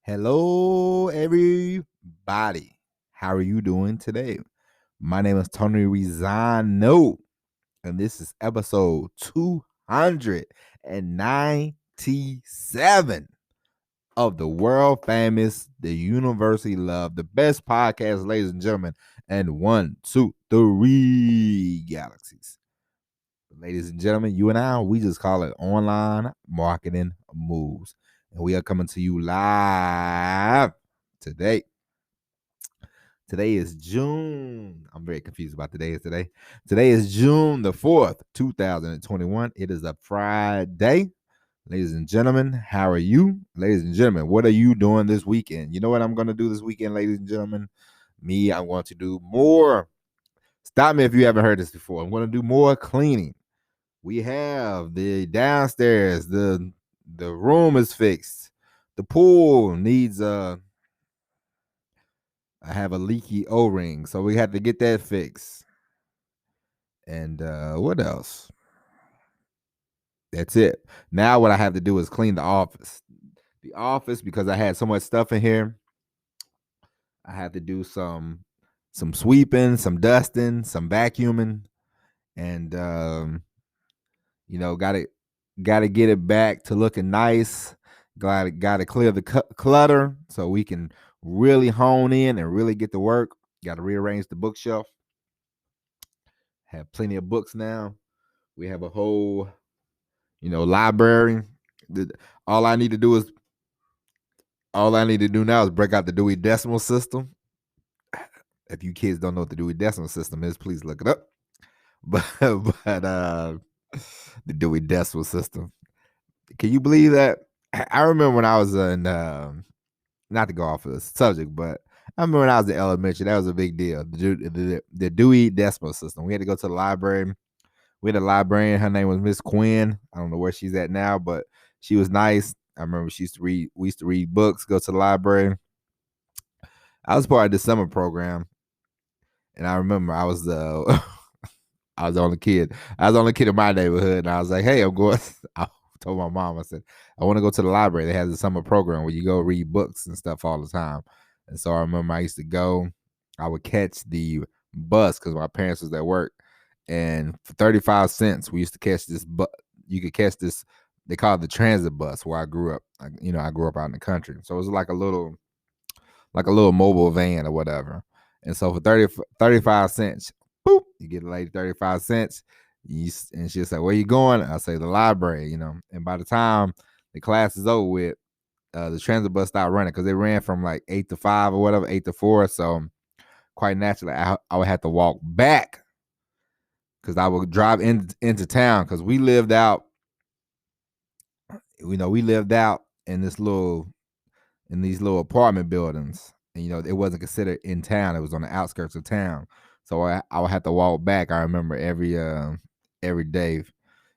Hello, everybody. How are you doing today? My name is Tony Rizano, and this is episode 297 of the world famous, the University Love, the best podcast, ladies and gentlemen, and 1, 2, 3 galaxies. Ladies and gentlemen, you and I, we just call it online marketing moves. And we are coming to you live today. Today is June. I'm very confused about today. Today is June the 4th, 2021. It is a Friday. Ladies and gentlemen, how are you? Ladies and gentlemen, what are you doing this weekend? You know what I'm going to do this weekend, ladies and gentlemen? I'm going to do more. Stop me if you haven't heard this before. I'm going to do more cleaning. We have the downstairs, the room is fixed. The pool needs I have a leaky O-ring, so we had to get that fixed. And what else? That's it. Now what I have to do is clean the office. The office, because I had so much stuff in here, I had to do some sweeping, some dusting, some vacuuming, and got to get it back to looking nice. Got to clear the clutter so we can really hone in and really get to work. Got to rearrange the bookshelf. Have plenty of books now. We have a whole, library. All I need to do now is break out the Dewey Decimal System. If you kids don't know what the Dewey Decimal System is, please look it up. But the Dewey Decimal System. Can you believe that? I remember when I was in, not to go off of the subject, but I remember when I was in elementary, that was a big deal. The Dewey Decimal System. We had to go to the library. We had a librarian. Her name was Miss Quinn. I don't know where she's at now, but she was nice. I remember we used to read books, go to the library. I was part of the summer program, and I remember I was the I was the only kid. I was the only kid in my neighborhood, and I was like, "Hey, I'm going." I told my mom, I said, "I want to go to the library. They have a summer program where you go read books and stuff all the time." And so I remember I used to go. I would catch the bus because my parents was at work, and for 35 cents, we used to catch this. But you could catch this. They call it the transit bus where I grew up. I grew up out in the country, so it was like a little mobile van or whatever. And so for 35 cents, boop, you get a lady 35 cents. And she'll say, "Where you going?" I say, "The library," And by the time the class is over with, the transit bus stopped running because they ran from like 8 to 5 or whatever, 8 to 4. So quite naturally, I would have to walk back because I would drive into town because we lived out, in these little apartment buildings. And, it wasn't considered in town. It was on the outskirts of town. So I would have to walk back. I remember every day,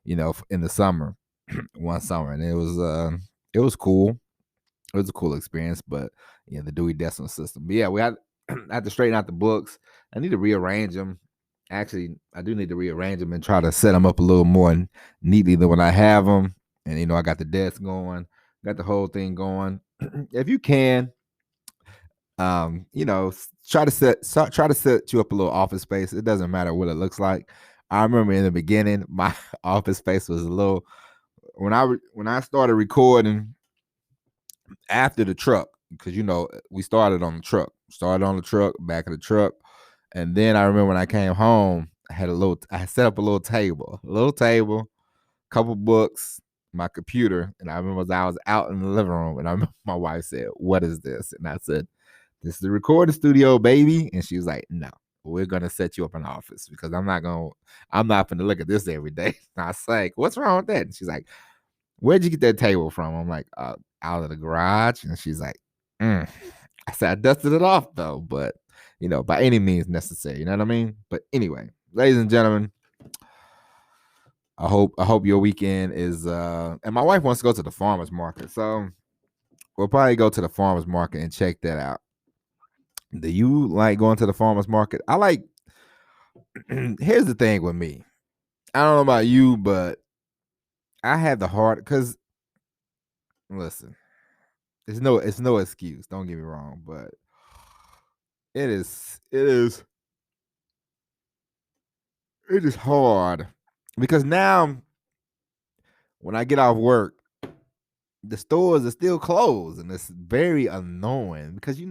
in the summer, one summer. And it was cool. It was a cool experience, but the Dewey Decimal System. But yeah, I had to straighten out the books. I need to rearrange them. Actually, I do need to rearrange them and try to set them up a little more neatly than when I have them. And I got the desk going, got the whole thing going. If you can, try to set you up a little office space. It doesn't matter what it looks like. I remember in the beginning, my office space was a little. When I started recording after the truck, because we started on the truck, back of the truck, and then I remember when I came home, I set up a little table, couple books, my computer, and I remember I was out in the living room, and I remember my wife said, "What is this?" And I said, "This is the recording studio, baby." And she was like, "No, we're gonna set you up an office because I'm not gonna look at this every day." And I was like, "What's wrong with that?" And she's like, "Where'd you get that table from?" I'm like, "Out of the garage." And she's like, I said, "I dusted it off though, but by any means necessary." You know what I mean? But anyway, ladies and gentlemen, I hope your weekend is and my wife wants to go to the farmer's market. So we'll probably go to the farmer's market and check that out. Do you like going to the farmer's market? I like here's the thing with me. I don't know about you, but I have the heart because listen, it's no excuse. Don't get me wrong, but it is hard because now when I get off work, the stores are still closed, and it's very annoying because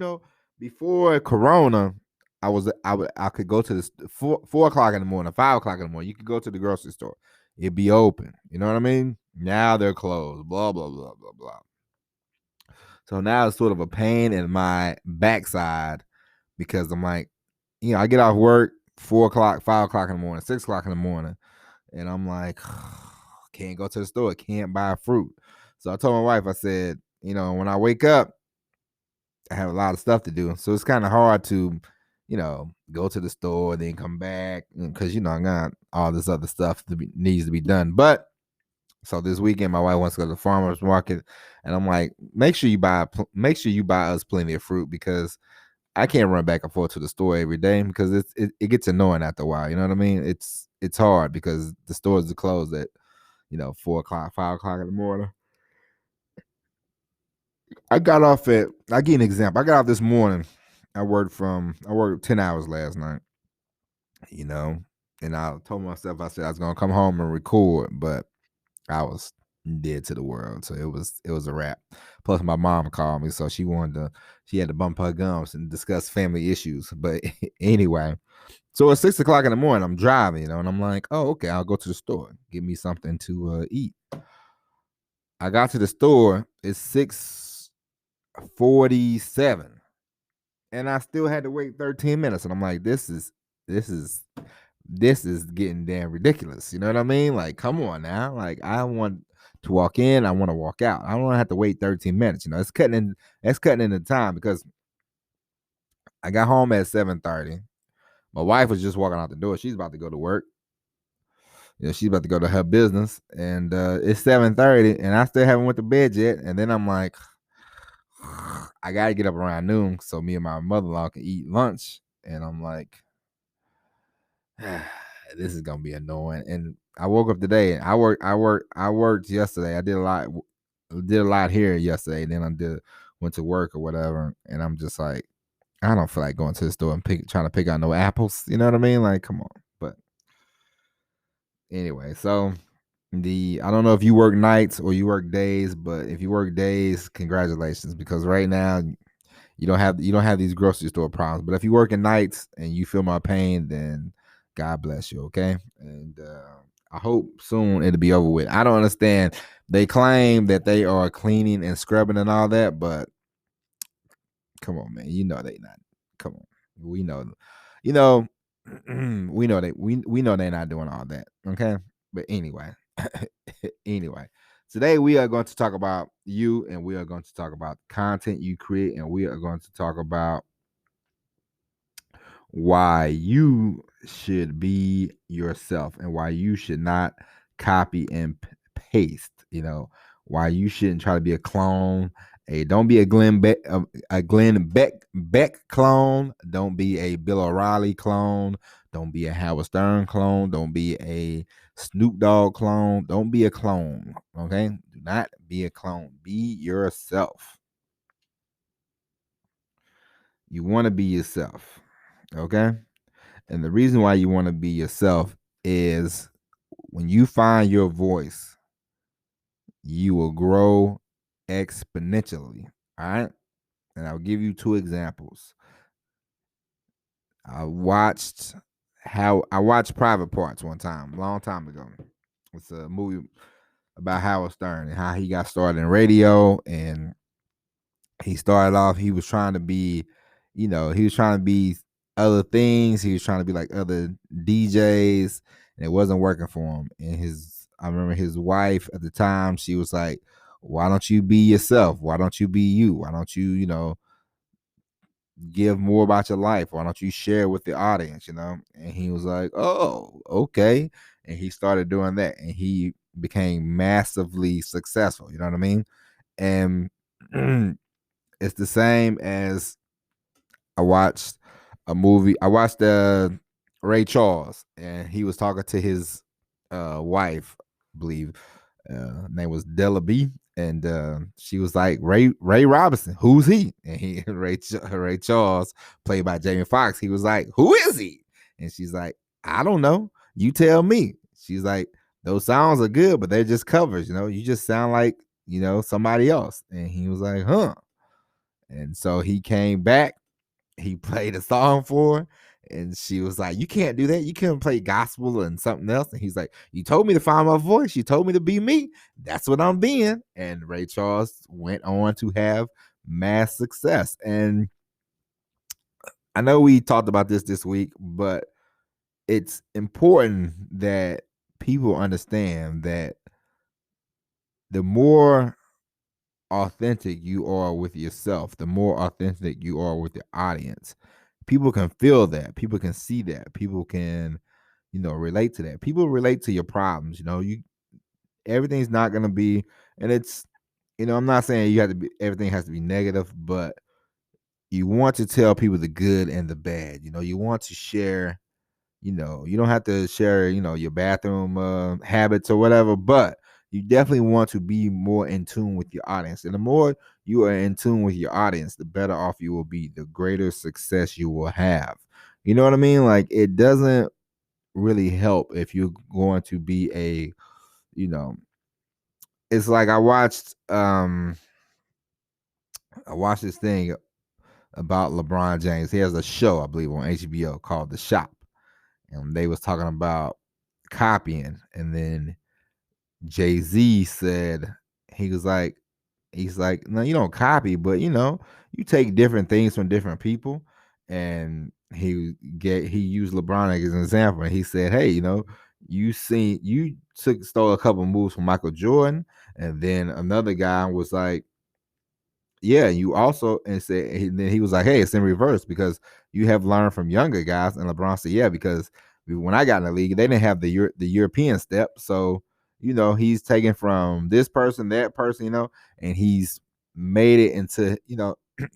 before Corona, I could go to the 4 o'clock in the morning, 5 o'clock in the morning. You could go to the grocery store, it'd be open. You know what I mean? Now they're closed. Blah blah blah blah blah. So now it's sort of a pain in my backside because I'm like, I get off work 4 o'clock, 5 o'clock in the morning, 6 o'clock in the morning, and I'm like, can't go to the store, can't buy fruit. So I told my wife, I said, when I wake up, I have a lot of stuff to do. So it's kind of hard to, go to the store, then come back because, I got all this other stuff needs to be done. But so this weekend, my wife wants to go to the farmer's market, and I'm like, make sure you buy us plenty of fruit because I can't run back and forth to the store every day because it gets annoying after a while. You know what I mean? It's hard because the stores are closed at 4 o'clock, 5 o'clock in the morning. I give you an example. I got off this morning. I worked 10 hours last night, you know, and I told myself, I said I was gonna come home and record, but I was dead to the world. So it was a wrap. Plus my mom called me, so she had to bump her gums and discuss family issues. But anyway, so it's 6 o'clock in the morning, I'm driving, and I'm like, oh, okay, I'll go to the store, give me something to eat. I got to the store, it's 6:47, and I still had to wait 13 minutes. And I'm like, this is this is getting damn ridiculous. You know what I mean? Like, come on now. Like, I want to walk in, I want to walk out. I don't want to have to wait 13 minutes. It's cutting in the time because I got home at 7:30. My wife was just walking out the door. She's about to go to work. She's about to go to her business, and it's 7:30, and I still haven't went to bed yet. And then I'm like, I gotta get up around noon so me and my mother-in-law can eat lunch. And I'm like, this is gonna be annoying. And I woke up today, and I worked yesterday. I did a lot here yesterday. Then went to work or whatever, and I'm just like, I don't feel like going to the store and trying to pick out no apples. You know what I mean? Like, come on. But anyway, so I don't know if you work nights or you work days, but if you work days, congratulations, because right now you don't have these grocery store problems. But if you work at nights and you feel my pain, then God bless you, okay? And I hope soon it'll be over with. I don't understand. They claim that they are cleaning and scrubbing and all that, but come on, man. They not. Come on. We know. You know, we know they're not doing all that. Okay. But anyway. Anyway. Today we are going to talk about you, and we are going to talk about content you create, and we are going to talk about why you should be yourself and why you should not copy and paste. Why you shouldn't try to be a clone. Hey, don't be a Glenn Beck clone. Don't be a Bill O'Reilly clone. Don't be a Howard Stern clone. Don't be a Snoop Dogg clone. Don't be a clone. Okay? Do not be a clone. Be yourself. You want to be yourself. Okay? And the reason why you want to be yourself is when you find your voice, you will grow exponentially. All right. And I'll give you 2 examples. I watched Private Parts one time, a long time ago. It's a movie about Howard Stern and how he got started in radio. And he started off, he was trying to be other things. He was trying to be like other DJs, and it wasn't working for him. And I remember his wife at the time, she was like, why don't you be yourself? Why don't you be you? Why don't you, give more about your life? Why don't you share with the audience, And he was like, oh, okay. And he started doing that, and he became massively successful. You know what I mean? And it's the same as I watched a movie. I watched Ray Charles, and he was talking to his wife, I believe. Name was Della B. And she was like, Ray Robinson, who's he? And Ray Charles, played by Jamie Foxx, he was like, who is he? And she's like, I don't know. You tell me. She's like, those sounds are good, but they're just covers. You just sound like somebody else. And he was like, huh. And so he came back. He played a song for her, and she was like, you can't do that. You can't play gospel and something else. And he's like, you told me to find my voice. You told me to be me. That's what I'm being. And Ray Charles went on to have mass success. And I know we talked about this week, but it's important that people understand that the more authentic you are with yourself, the more authentic you are with your audience, people can feel that. People can see that. People can, relate to that. People relate to your problems. Everything's not gonna be, and it's, I'm not saying you have to be, everything has to be negative, but you want to tell people the good and the bad. You want to share. You don't have to share, your bathroom habits or whatever, but you definitely want to be more in tune with your audience. And the more you are in tune with your audience, the better off you will be, the greater success you will have. You know what I mean? Like, it doesn't really help if you're going to be you know, it's like I watched this thing about LeBron James. He has a show, I believe, on HBO called The Shop. And they was talking about copying, and then Jay-Z said, he's like, no, you don't copy, but you take different things from different people. And he used LeBron as an example, and he said, hey, you stole a couple moves from Michael Jordan. And then another guy was like, yeah, you also, and said, and then he was like, hey, it's in reverse because you have learned from younger guys. And LeBron said, yeah, because when I got in the league, they didn't have the European step. So, he's taken from this person, that person, and he's made it into,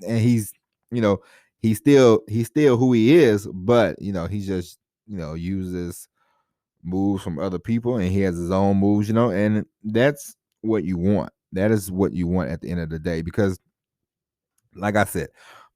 and you know, he's still who he is, but he just, uses moves from other people, and he has his own moves, and that's what you want. That is what you want at the end of the day, because like I said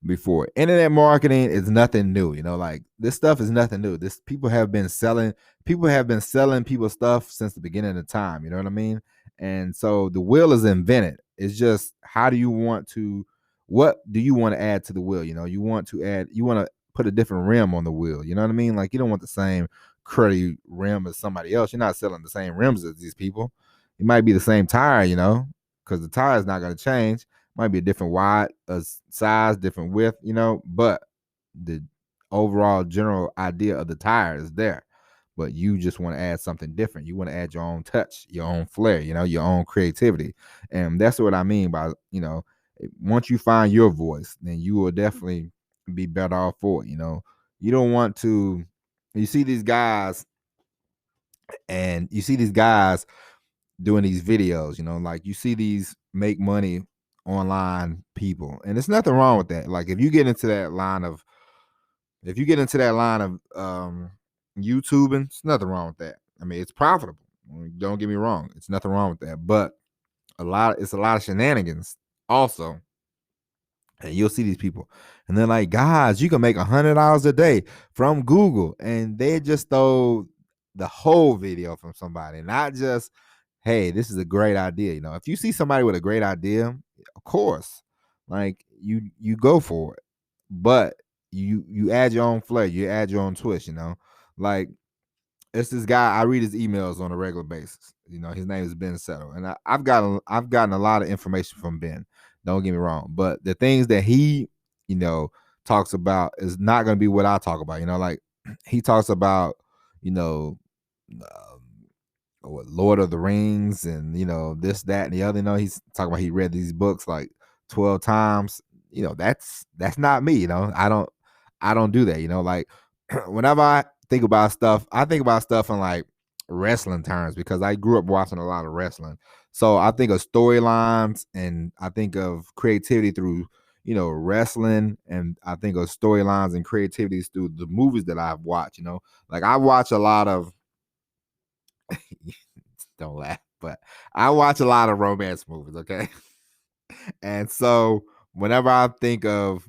before, internet marketing is nothing new. Like, this stuff is nothing new. This people have been selling people stuff since the beginning of time. You know what I mean? And so the wheel is invented. It's just, how do you want to, what do you want to add to the wheel? You want to put a different rim on the wheel. You know what I mean? Like, you don't want the same cruddy rim as somebody else. You're not selling the same rims as these people. It might be the same tire, because the tire is not going to change. Might be a different wide size, different width, but the overall general idea of the tire is there. But you just want to add something different. You want to add your own touch, your own flair, your own creativity. And that's what I mean by, once you find your voice, then you will definitely be better off for it. You don't want to, you see these guys doing these videos, like, you see these make money online people, and there's nothing wrong with that. Like, if you get into that line of YouTubing, it's nothing wrong with that. I mean, it's profitable. Don't get me wrong, it's nothing wrong with that. But it's a lot of shenanigans also. And you'll see these people, and they're like, guys, you can make $100 a day from Google, and they just stole the whole video from somebody, not just, hey, this is a great idea. If you see somebody with a great idea, of course, like, you go for it, but you add your own flair, you add your own twist. Like, it's this guy, I read his emails on a regular basis. His name is Ben Settle, and I've gotten a lot of information from Ben. Don't get me wrong, but the things that he talks about is not going to be what I talk about. Like, he talks about you know um, Lord of the Rings, and this, that, and the other. He's talking about he read these books like 12 times. That's not me. I don't do that. Like, whenever I think about stuff, I think about stuff in like wrestling terms, because I grew up watching a lot of wrestling. So I think of storylines, and I think of creativity through wrestling, and I think of storylines and creativities through the movies that I've watched. Like, I watch a lot of don't laugh. but I watch a lot of romance movies, okay? And so whenever I think of,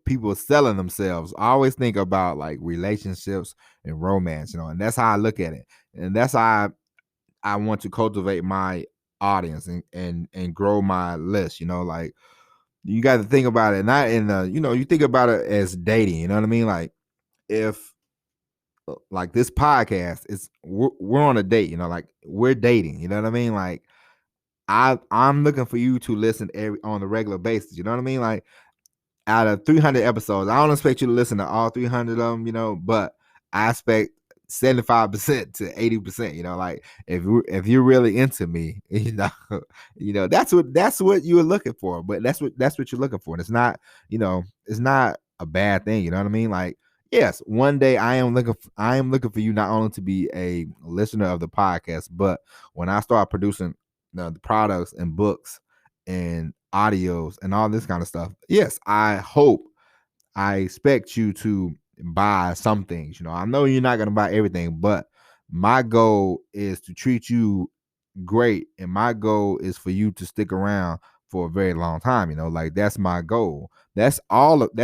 people selling themselves, I always think about like relationships and romance, and that's how I look at it. And that's how I want to cultivate my audience and grow my list, like you got to think about it not in you think about it as dating, you know what I mean? Like if like this podcast is we're on a date, like we're dating, you know what I mean? Like I'm looking for you to listen every on a regular basis, you know what I mean? Like out of 300 episodes, I don't expect you to listen to all 300 of them, but I expect 75% to 80%, like if you're really into me, that's what you're looking for. But that's what you're looking for. And it's not a bad thing, you know what I mean? Like, yes, one day I am looking for you not only to be a listener of the podcast, but when I start producing the products and books and audios and all this kind of stuff. Yes, I expect you to buy some things. I know you're not going to buy everything, but my goal is to treat you great. And my goal is for you to stick around for a very long time. Like that's my goal. That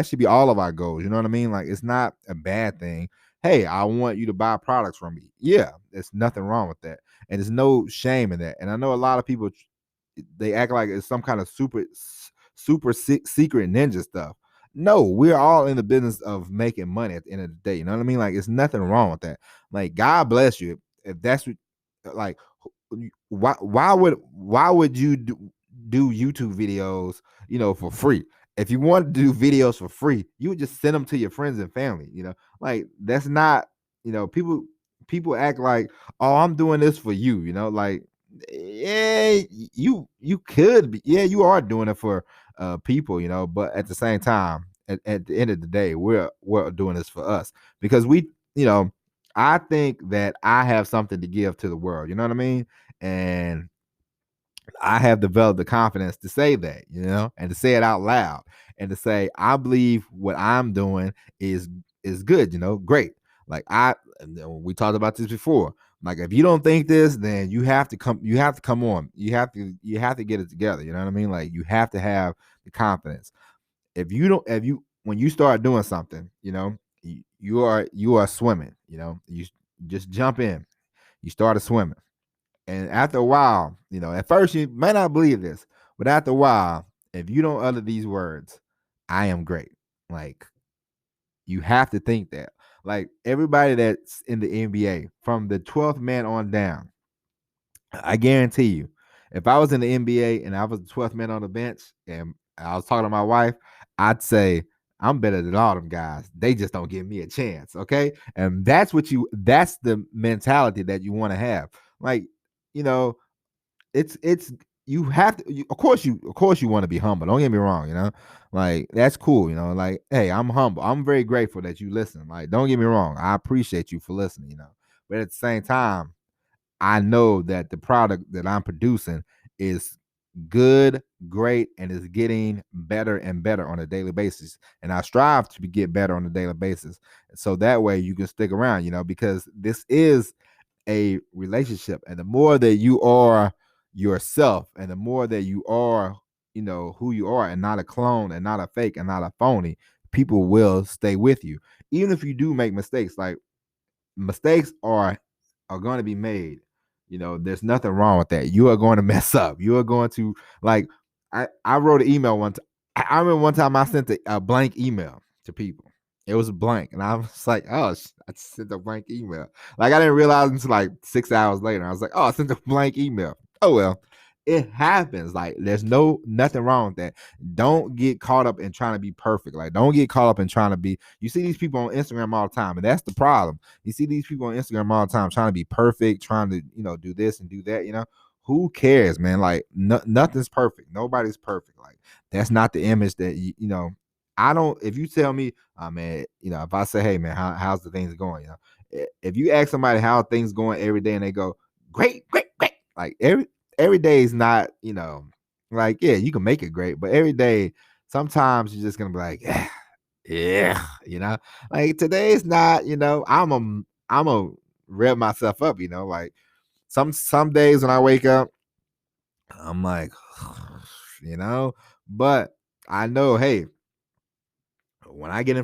should be all of our goals. You know what I mean? Like it's not a bad thing. Hey, I want you to buy products from me. Yeah, there's nothing wrong with that. And there's no shame in that. And I know a lot of people they act like it's some kind of super secret ninja stuff. No, we're all in the business of making money at the end of the day. You know what I mean? Like, it's nothing wrong with that. Like, God bless you if that's what. Like, why would you do YouTube videos? For free. If you want to do videos for free, you would just send them to your friends and family. Like that's not. People act like, oh, I'm doing this for you. Like yeah, you could be, yeah, you are doing it for people, but at the same time, at the end of the day, we're doing this for us because you know I think that I have something to give to the world, you know what I mean? And I have developed the confidence to say that, and to say it out loud and to say I believe what I'm doing is good, great. Like we talked about this before. Like if you don't think this, then you have to come on. You have to get it together, you know what I mean? Like you have to have the confidence. If you when you start doing something, you are swimming, you just jump in. You started swimming. And after a while, at first you may not believe this, but after a while, if you don't utter these words, I am great. Like you have to think that. Like everybody that's in the NBA, from the 12th man on down, I guarantee you, if I was in the NBA and I was the 12th man on the bench and I was talking to my wife, I'd say, I'm better than all them guys. They just don't give me a chance. Okay. And that's the mentality that you want to have. Like, you know, it's you have to of course you want to be humble. Don't get me wrong, like that's cool, like hey, I'm humble. I'm very grateful that you listen. Like, don't get me wrong, I appreciate you for listening, but at the same time, I know that the product that I'm producing is good, great, and is getting better and better on a daily basis. And I strive to get better on a daily basis. So that way you can stick around, because this is a relationship. And the more that you are yourself and the more that you are, who you are and not a clone and not a fake and not a phony, people will stay with you. Even if you do make mistakes, like mistakes are going to be made. There's nothing wrong with that. You are going to mess up. You are going to like. I wrote an email one time. I remember one time I sent a blank email to people. It was blank, and I was like, "Oh, I sent a blank email." Like I didn't realize until like 6 hours later. I was like, "Oh, I sent a blank email." Oh well, it happens. Like there's nothing wrong with that. Don't get caught up in trying to be perfect. Like don't get caught up in trying to be. You see these people on Instagram all the time, and that's the problem. You see these people on Instagram all the time trying to be perfect, trying to do this and do that. Who cares, man? Like nothing's perfect. Nobody's perfect. Like that's not the image that I don't. If you tell me, man, if I say, hey, man, how's the things going? If you ask somebody how things going every day and they go, great, great, great, like every day is not, like yeah, you can make it great, but every day, sometimes you're just gonna be like, yeah, like today's not, I'm a rev myself up, like Some days when I wake up, I'm like, but I know, hey, when I get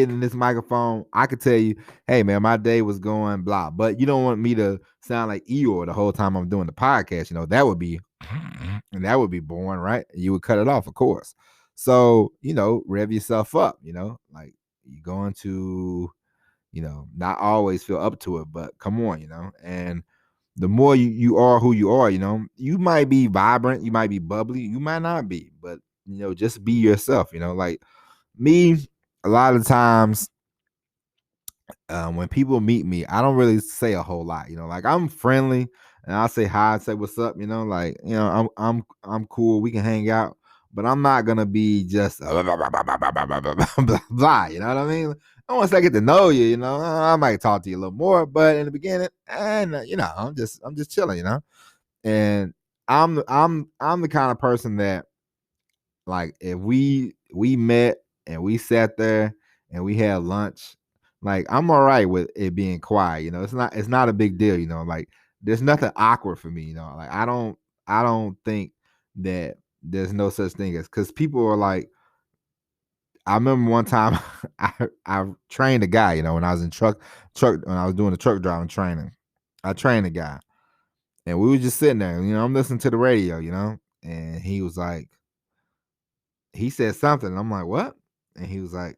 in this microphone, I could tell you, hey man, my day was going blah. But you don't want me to sound like Eeyore the whole time I'm doing the podcast. That would be and that would be boring, right? You would cut it off, of course. So, rev yourself up, like you're going to, not always feel up to it, but come on, and the more you are who you are, you might be vibrant, you might be bubbly, you might not be, but just be yourself, like me, a lot of times when people meet me, I don't really say a whole lot. Like I'm friendly and I'll say hi, say what's up. Like I'm cool. We can hang out, but I'm not gonna be just blah, blah, blah, blah, blah, blah, blah, blah, blah, blah, blah. You know what I mean? Once I get to know you, I might talk to you a little more. But in the beginning, and I'm just chilling. And I'm the kind of person that, like, if we met and we sat there and we had lunch, like I'm all right with it being quiet. It's not a big deal. Like there's nothing awkward for me. Like I don't think that there's no such thing as, because people are like, I remember one time I trained a guy. When I was in truck when I was doing the truck driving training, I trained a guy and we were just sitting there. I'm listening to the radio. And he was like, he said something. And I'm like, what? And he was like,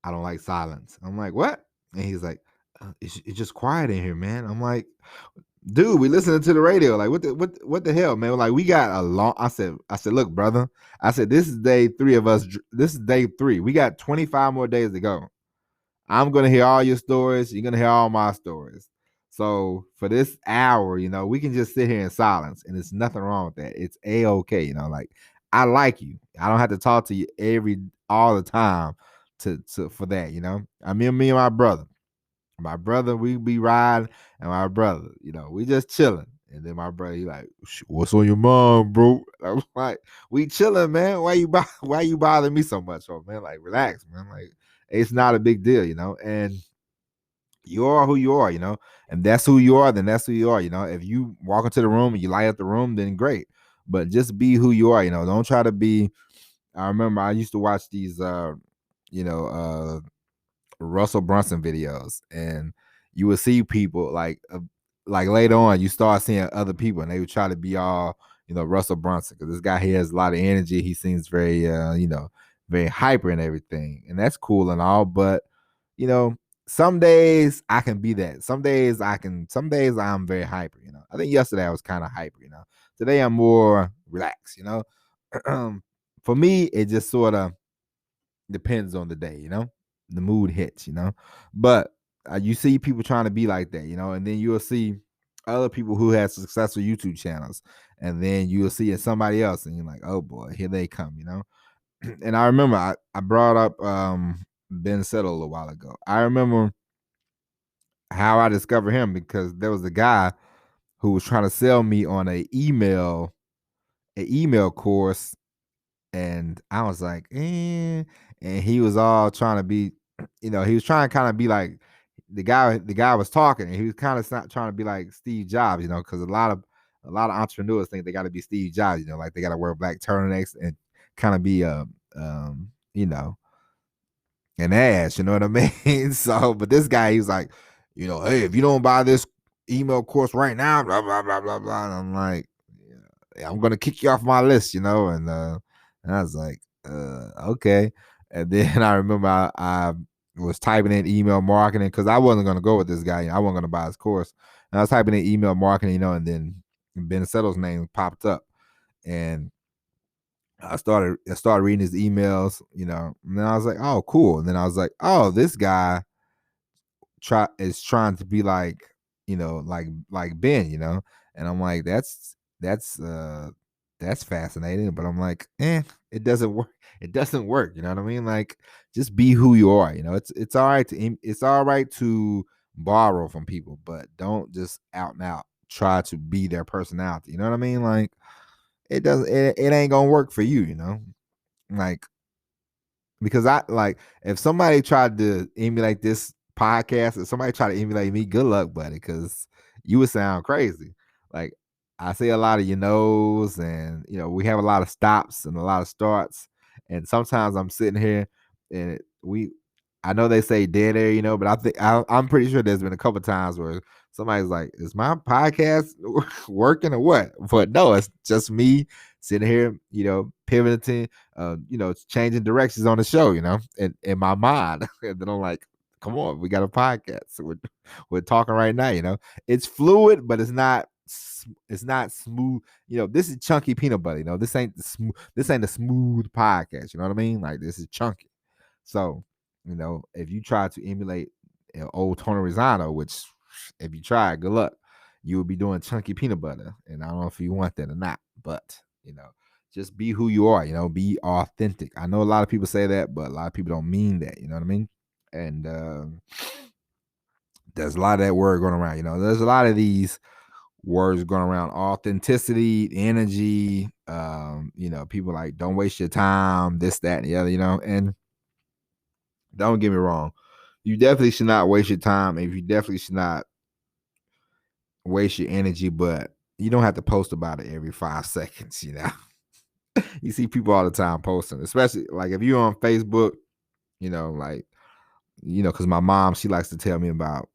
I don't like silence. I'm like, what? And he's like, it's just quiet in here, man. I'm like, dude, we listening to the radio. Like, what the hell, man? Like, we got a long. I said, look, brother. I said, this is day 3 of us. This is day 3. We got 25 more days to go. I'm gonna hear all your stories. You're gonna hear all my stories. So for this hour, we can just sit here in silence, and there's nothing wrong with that. It's a-okay. Like I like you. I don't have to talk to you all the time for that. I mean, me and my brother. My brother, we be riding, and my brother, we just chilling. And then my brother, he like, what's on your mind, bro? I was like, we chilling, man. Why you bothering me so much, man? Like, relax, man. Like, it's not a big deal, And you are who you are, And that's who you are, then that's who you are, If you walk into the room and you light up the room, then great. But just be who you are, Don't try to be. I remember I used to watch these you know, Russell Brunson videos, and you would see people like later on, you start seeing other people, and they would try to be all Russell Brunson, because this guy, he has a lot of energy. He seems very very hyper and everything, and that's cool and all. But you know, some days I can be that. Some days Some days I'm very hyper. I think yesterday I was kind of hyper. Today I'm more relaxed. For me, it just sort of depends on the day, the mood hits, but you see people trying to be like that, and then you'll see other people who have successful YouTube channels, and then you'll see it somebody else, and you're like, oh boy, here they come, And I remember I brought up Ben Settle a little while ago. I remember how I discovered him, because there was a guy who was trying to sell me on an email course, and I was like, and he was all trying to be, he was trying to kind of be like the guy was talking, and he was kind of trying to be like Steve Jobs, because a lot of entrepreneurs think they got to be Steve Jobs, like they got to wear black turtlenecks and kind of be you know, an ass, you know what I mean? So, but this guy, he's like, hey, if you don't buy this email course right now, blah blah blah blah blah. And I'm like, yeah, I'm gonna kick you off my list, and I was like, okay. And then I remember I was typing in email marketing, because I wasn't gonna go with this guy. I wasn't gonna buy his course. And I was typing in email marketing, and then Ben Settle's name popped up, and I started reading his emails, and then I was like, oh, cool. And then I was like, oh, this guy is trying to be like, like Ben, and I'm like, that's fascinating. But I'm like, it doesn't work. It doesn't work. You know what I mean? Like, just be who you are. It's all right to borrow from people, but don't just out and out try to be their personality. You know what I mean? Like, it ain't gonna work for you. Like, because I like, if somebody tried to emulate this podcast, if somebody tried to emulate me, good luck, buddy, because you would sound crazy. Like I say a lot of you knows, and we have a lot of stops and a lot of starts. And sometimes I'm sitting here and I know they say dead air, but I'm pretty sure there's been a couple times where somebody's like, "Is my podcast working or what?" But no, it's just me sitting here, pivoting, changing directions on the show, in my mind. And then I'm like, "Come on, we got a podcast. So we're talking right now, It's fluid, but it's not smooth. This is chunky peanut butter. This ain't a smooth podcast. You know what I mean? Like this is chunky. So, if you try to emulate old Tony Rizzano, which if you try, good luck. You will be doing chunky peanut butter, and I don't know if you want that or not. But just be who you are. Be authentic. I know a lot of people say that, but a lot of people don't mean that. You know what I mean? And there's a lot of that word going around. There's a lot of these words going around: authenticity, energy. People like don't waste your time, this, that, and the other. And don't get me wrong, you definitely should not waste your time, and you definitely should not waste your energy. But you don't have to post about it every 5 seconds. You see people all the time posting, especially like if you're on Facebook. Because my mom, she likes to tell me about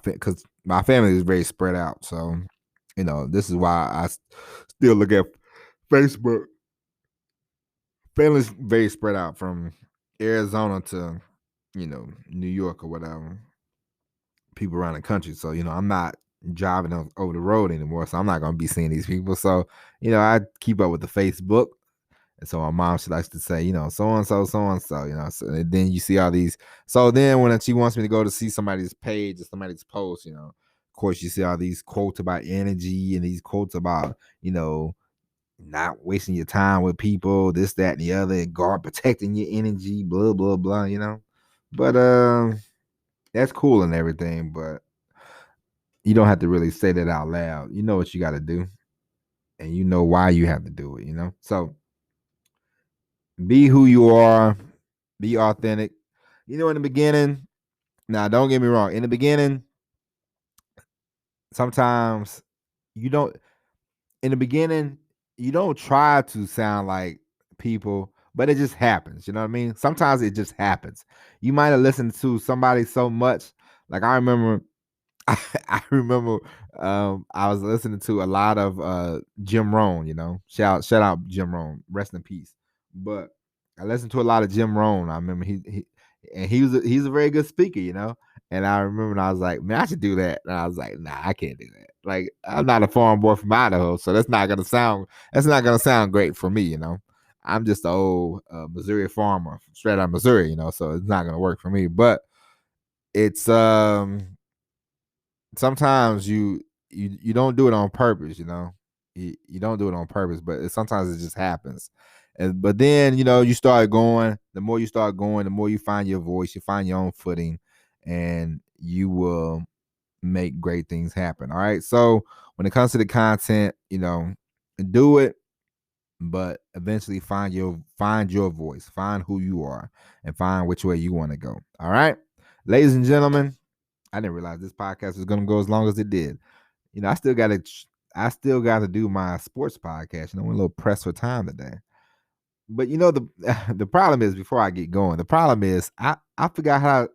because my family is very spread out. So, this is why I still look at Facebook. Family's very spread out from Arizona to, New York or whatever. People around the country. So, I'm not driving over the road anymore. So I'm not going to be seeing these people. So, I keep up with the Facebook. And so my mom, she likes to say, so and so, so, and then you see all these. So then when she wants me to go to see somebody's page or somebody's post, of course, you see all these quotes about energy and these quotes about, not wasting your time with people, this, that, and the other, and guard protecting your energy, blah, blah, blah, But that's cool and everything, but you don't have to really say that out loud. You know what you got to do, and you know why you have to do it, So be who you are, be authentic. In the beginning, now don't get me wrong, in the beginning, sometimes you don't, in the beginning, you don't try to sound like people, but it just happens. You know what I mean? Sometimes it just happens. You might have listened to somebody so much. Like I remember I remember I was listening to a lot of Jim Rohn, Shout out Jim Rohn, rest in peace. But I listened to a lot of Jim Rohn. I remember he's a very good speaker, And I remember and I was like, man, I should do that. And I was like, nah, I can't do that. Like I'm not a farm boy from Idaho, so that's not gonna sound great for me, I'm just an old Missouri farmer, straight out of Missouri, so it's not gonna work for me. But it's sometimes you don't do it on purpose, you don't do it on purpose, but sometimes it just happens. But then you start going. The more you start going, the more you find your voice, you find your own footing, and you will make great things happen. All right. So when it comes to the content, do it, but eventually find your voice, find who you are, and find which way you want to go. All right, ladies and gentlemen. I didn't realize this podcast was going to go as long as it did. I still got to do my sports podcast. I'm a little pressed for time today. But the the problem is, before I get going, the problem is I forgot how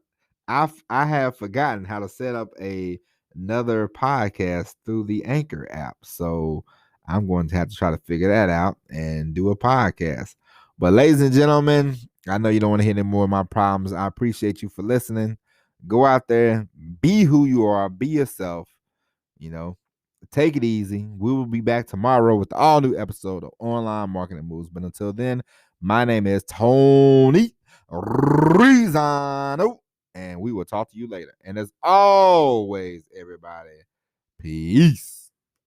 I have forgotten how to set up another podcast through the Anchor app. So I'm going to have to try to figure that out and do a podcast. But ladies and gentlemen, I know you don't want to hear any more of my problems. I appreciate you for listening. Go out there, be who you are, be yourself. Take it easy. We will be back tomorrow with the all new episode of Online Marketing Moves. But until then, my name is Tony Rizzano, and we will talk to you later. And as always, everybody, peace.